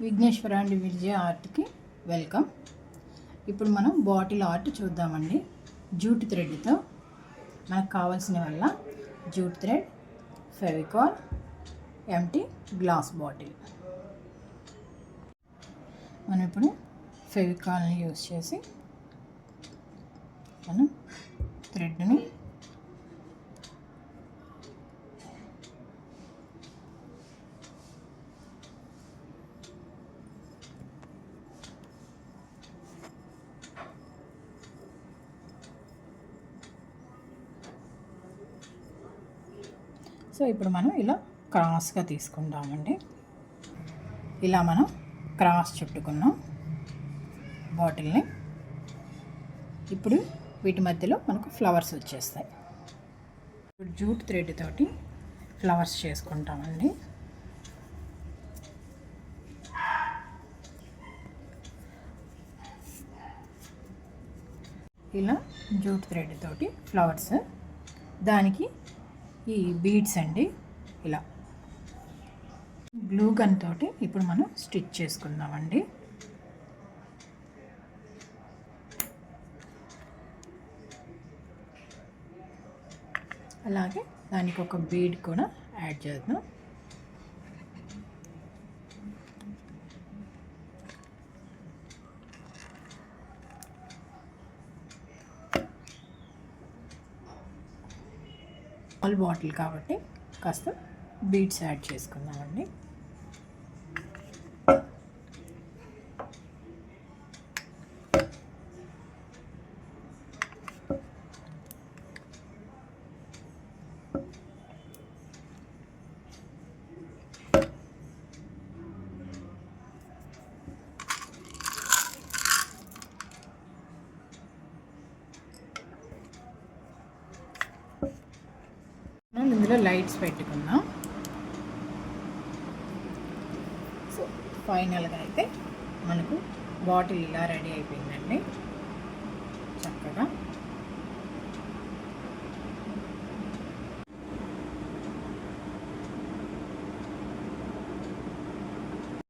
Vighneshwara and Vijaya ఆర్ట్కి welcome. ఇప్పుడు మనం బాటిల్ ఆర్ట్ చూద్దామండి. జూట్ థ్రెడ్తో మనకు కావాల్సిన వల్ల jute thread, Fevicol, empty glass bottle. మనం ఇప్పుడు ఫెవికాల్ని యూజ్ చేసి మనం థ్రెడ్ని ఇప్పుడు మనం ఇలా క్రాస్గా తీసుకుందామండి. ఇలా మనం క్రాస్ చుట్టుకున్నాం బాటిల్ని. ఇప్పుడు వీటి మధ్యలో మనకు ఫ్లవర్స్ వచ్చేస్తాయి. ఇప్పుడు జూట్ థ్రెడ్ తోటి ఫ్లవర్స్ చేసుకుంటామండి. ఇలా జూట్ థ్రెడ్ తోటి ఫ్లవర్స్, దానికి ఈ బీడ్స్ అండి. ఇలా గ్లూ గన్ తోటి ఇప్పుడు మనం స్టిచ్ చేసుకుందామండి. అలాగే దానికి ఒక బీడ్ కూడా యాడ్ చేద్దాం. స్మాల్ బాటిల్ కాబట్టి కాస్త బీడ్స్ యాడ్ చేసుకుందామండి. ఇందులో లైట్స్ పెట్టుకుందాం. సో ఫైనల్గా అయితే మనకు బాటిల్ ఇలా రెడీ అయిపోయిందండి. చక్కగా